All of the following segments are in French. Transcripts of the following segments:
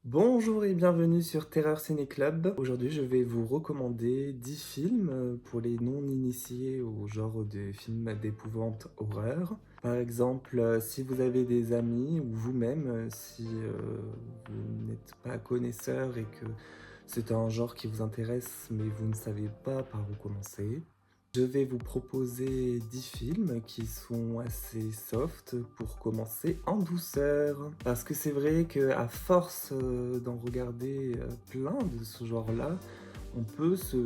Bonjour et bienvenue sur Terreur Ciné Club. Aujourd'hui, je vais vous recommander 10 films pour les non-initiés au genre de films d'épouvante horreur. Par exemple, si vous avez des amis ou vous-même, si vous n'êtes pas connaisseur et que c'est un genre qui vous intéresse mais vous ne savez pas par où commencer, je vais vous proposer 10 films qui sont assez soft pour commencer en douceur. Parce que c'est vrai qu'à force d'en regarder plein de ce genre-là, on peut se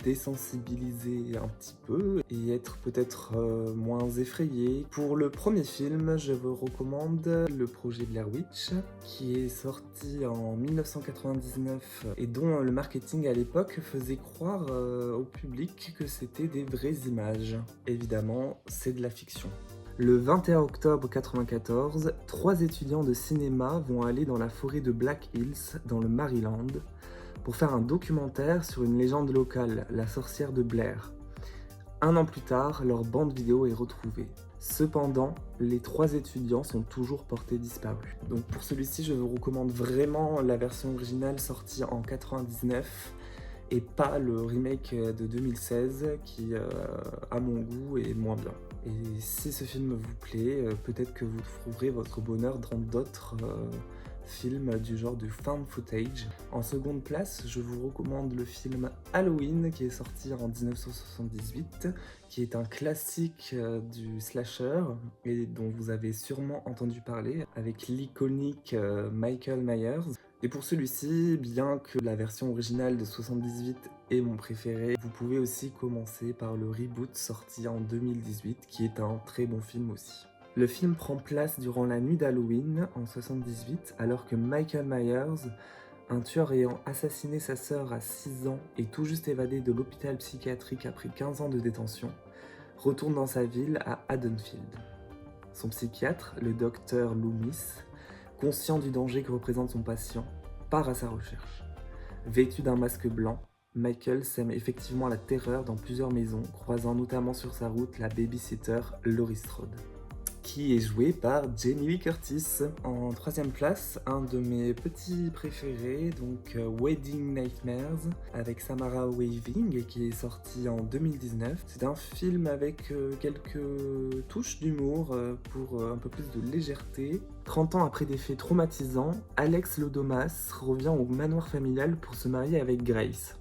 désensibiliser un petit peu et être peut-être moins effrayé. Pour le premier film, je vous recommande le projet Blair Witch, qui est sorti en 1999 et dont le marketing à l'époque faisait croire au public que c'était des vraies images. Évidemment, c'est de la fiction. Le 21 octobre 1994, 3 étudiants de cinéma vont aller dans la forêt de Black Hills, dans le Maryland, pour faire un documentaire sur une légende locale, la sorcière de Blair. Un an plus tard, leur bande vidéo est retrouvée. Cependant, les 3 étudiants sont toujours portés disparus. Donc pour celui-ci, je vous recommande vraiment la version originale sortie en 99 et pas le remake de 2016 qui, à mon goût, est moins bien. Et si ce film vous plaît, peut-être que vous trouverez votre bonheur dans d'autres films du genre du found footage. En seconde place, je vous recommande le film Halloween qui est sorti en 1978, qui est un classique du slasher et dont vous avez sûrement entendu parler avec l'iconique Michael Myers. Et pour celui-ci, bien que la version originale de 78 est mon préféré, vous pouvez aussi commencer par le reboot sorti en 2018 qui est un très bon film aussi. Le film prend place durant la nuit d'Halloween en 78 alors que Michael Myers, un tueur ayant assassiné sa sœur à 6 ans et tout juste évadé de l'hôpital psychiatrique après 15 ans de détention, retourne dans sa ville à Haddonfield. Son psychiatre, le docteur Loomis, conscient du danger que représente son patient, part à sa recherche. Vêtu d'un masque blanc, Michael sème effectivement la terreur dans plusieurs maisons, croisant notamment sur sa route la babysitter Laurie Strode, qui est jouée par Jamie Lee Curtis. En troisième place, un de mes petits préférés, donc Wedding Nightmares, avec Samara Weaving, qui est sorti en 2019. C'est un film avec quelques touches d'humour pour un peu plus de légèreté. 30 ans après des faits traumatisants, Alex Lodomas revient au manoir familial pour se marier avec Grace.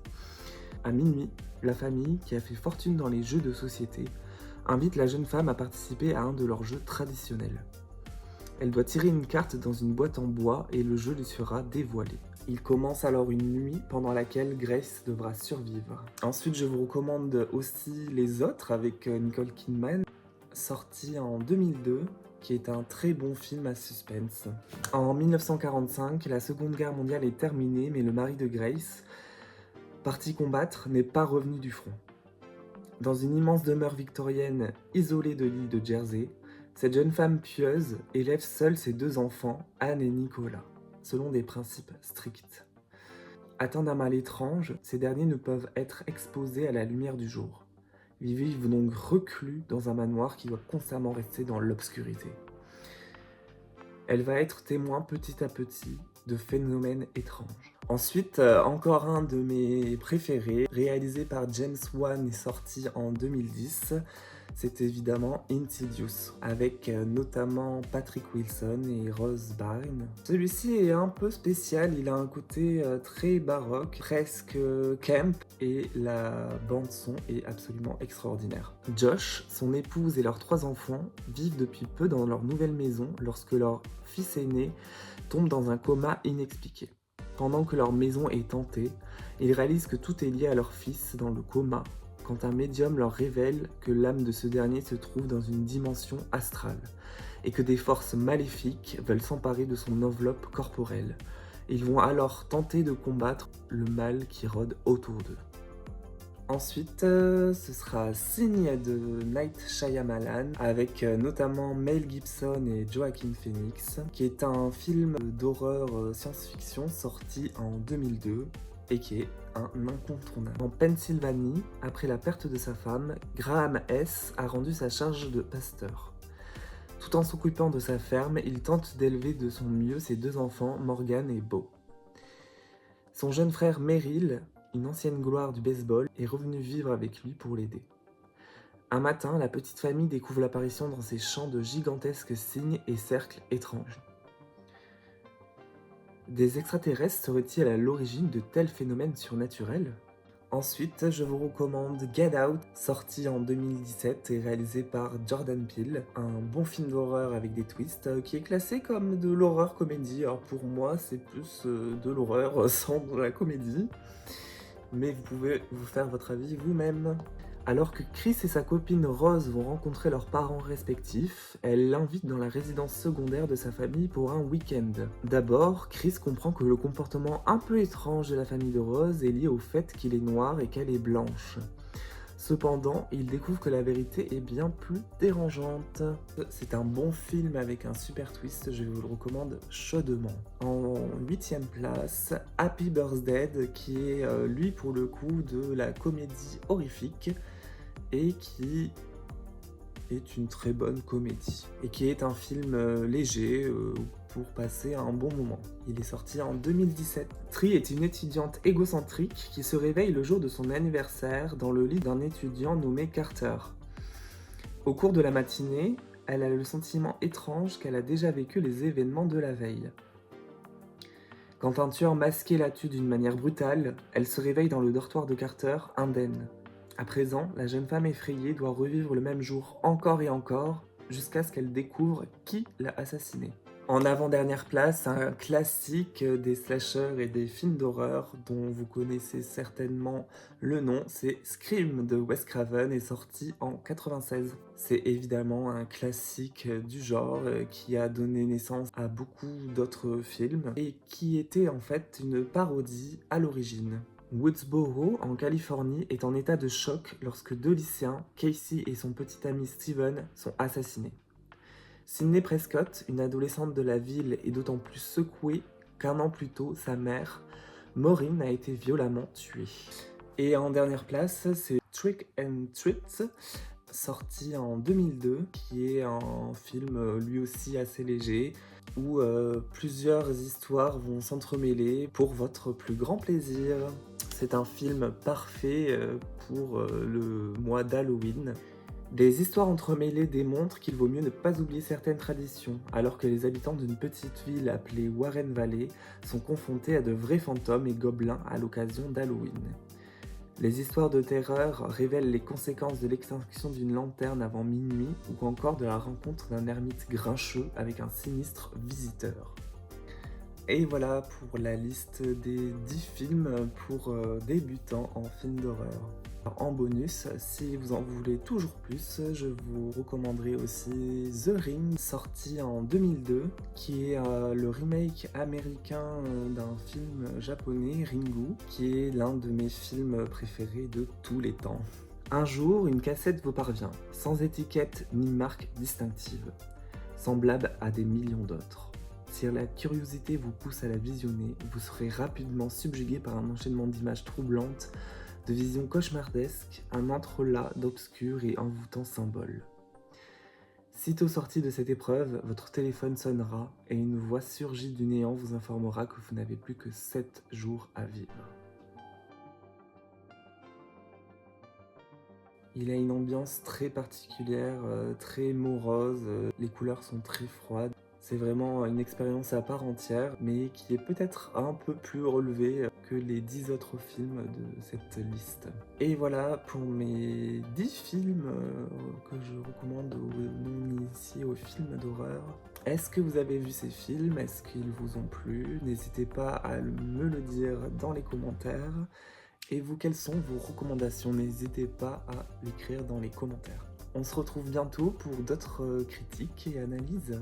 À minuit, la famille, qui a fait fortune dans les jeux de société, invite la jeune femme à participer à un de leurs jeux traditionnels. Elle doit tirer une carte dans une boîte en bois et le jeu lui sera dévoilé. Il commence alors une nuit pendant laquelle Grace devra survivre. Ensuite, je vous recommande aussi Les Autres avec Nicole Kidman, sorti en 2002, qui est un très bon film à suspense. En 1945, la Seconde Guerre mondiale est terminée, mais le mari de Grace, parti combattre, n'est pas revenu du front. Dans une immense demeure victorienne isolée de l'île de Jersey, cette jeune femme pieuse élève seule ses 2 enfants, Anne et Nicolas, selon des principes stricts. Atteints d'un mal étrange, ces derniers ne peuvent être exposés à la lumière du jour. Ils vivent donc reclus dans un manoir qui doit constamment rester dans l'obscurité. Elle va être témoin petit à petit de phénomènes étranges. Ensuite, encore un de mes préférés, réalisé par James Wan et sorti en 2010, c'est évidemment Insidious, avec notamment Patrick Wilson et Rose Byrne. Celui-ci est un peu spécial, il a un côté très baroque, presque camp, et la bande-son est absolument extraordinaire. Josh, son épouse et leurs 3 enfants vivent depuis peu dans leur nouvelle maison lorsque leur fils aîné tombe dans un coma inexpliqué. Pendant que leur maison est hantée, ils réalisent que tout est lié à leur fils dans le coma, quand un médium leur révèle que l'âme de ce dernier se trouve dans une dimension astrale, et que des forces maléfiques veulent s'emparer de son enveloppe corporelle. Ils vont alors tenter de combattre le mal qui rôde autour d'eux. Ensuite, ce sera Signe de Night Shyamalan avec notamment Mel Gibson et Joaquin Phoenix, qui est un film d'horreur science-fiction sorti en 2002 et qui est un incontournable. En Pennsylvanie, après la perte de sa femme, Graham S. a rendu sa charge de pasteur. Tout en s'occupant de sa ferme, il tente d'élever de son mieux ses 2 enfants, Morgan et Beau. Son jeune frère Merrill, une ancienne gloire du baseball, est revenu vivre avec lui pour l'aider. Un matin, la petite famille découvre l'apparition dans ses champs de gigantesques signes et cercles étranges. Des extraterrestres seraient-ils à l'origine de tels phénomènes surnaturels? Ensuite, je vous recommande Get Out, sorti en 2017 et réalisé par Jordan Peele, un bon film d'horreur avec des twists qui est classé comme de l'horreur comédie. Alors pour moi, c'est plus de l'horreur sans de la comédie, mais vous pouvez vous faire votre avis vous-même. Alors que Chris et sa copine Rose vont rencontrer leurs parents respectifs, elle l'invite dans la résidence secondaire de sa famille pour un week-end. D'abord, Chris comprend que le comportement un peu étrange de la famille de Rose est lié au fait qu'il est noir et qu'elle est blanche. Cependant, il découvre que la vérité est bien plus dérangeante. C'est un bon film avec un super twist, je vous le recommande chaudement. En 8e place, Happy Birthday, qui est lui pour le coup de la comédie horrifique et qui est une très bonne comédie et qui est un film léger pour passer un bon moment. Il est sorti en 2017. Tree est une étudiante égocentrique qui se réveille le jour de son anniversaire dans le lit d'un étudiant nommé Carter. Au cours de la matinée, elle a le sentiment étrange qu'elle a déjà vécu les événements de la veille. Quand un tueur masqué la tue d'une manière brutale, elle se réveille dans le dortoir de Carter, indemne. À présent, la jeune femme effrayée doit revivre le même jour encore et encore, jusqu'à ce qu'elle découvre qui l'a assassinée. En avant-dernière place, un classique des slashers et des films d'horreur dont vous connaissez certainement le nom, c'est Scream de Wes Craven, est sorti en 96. C'est évidemment un classique du genre qui a donné naissance à beaucoup d'autres films et qui était en fait une parodie à l'origine. Woodsboro, en Californie, est en état de choc lorsque 2 lycéens, Casey et son petit ami Steven, sont assassinés. Sydney Prescott, une adolescente de la ville, est d'autant plus secouée qu'un an plus tôt, sa mère, Maureen, a été violemment tuée. Et en dernière place, c'est Trick and Treat, sorti en 2002, qui est un film lui aussi assez léger, où plusieurs histoires vont s'entremêler pour votre plus grand plaisir. C'est un film parfait pour le mois d'Halloween. Des histoires entremêlées démontrent qu'il vaut mieux ne pas oublier certaines traditions, alors que les habitants d'une petite ville appelée Warren Valley sont confrontés à de vrais fantômes et gobelins à l'occasion d'Halloween. Les histoires de terreur révèlent les conséquences de l'extinction d'une lanterne avant minuit ou encore de la rencontre d'un ermite grincheux avec un sinistre visiteur. Et voilà pour la liste des 10 films pour débutants en film d'horreur. En bonus, si vous en voulez toujours plus, je vous recommanderai aussi The Ring, sorti en 2002, qui est le remake américain d'un film japonais, Ringu, qui est l'un de mes films préférés de tous les temps. Un jour, une cassette vous parvient, sans étiquette ni marque distinctive, semblable à des millions d'autres. Si la curiosité vous pousse à la visionner, vous serez rapidement subjugué par un enchaînement d'images troublantes, de visions cauchemardesques, un entrelac d'obscurs et envoûtants symboles. Sitôt sorti de cette épreuve, votre téléphone sonnera et une voix surgie du néant vous informera que vous n'avez plus que 7 jours à vivre. Il a une ambiance très particulière, très morose, les couleurs sont très froides. C'est vraiment une expérience à part entière, mais qui est peut-être un peu plus relevée que les 10 autres films de cette liste. Et voilà pour mes 10 films que je recommande aux non-initiés aux films d'horreur. Est-ce que vous avez vu ces films? Est-ce qu'ils vous ont plu? N'hésitez pas à me le dire dans les commentaires. Et vous, quelles sont vos recommandations? N'hésitez pas à l'écrire dans les commentaires. On se retrouve bientôt pour d'autres critiques et analyses.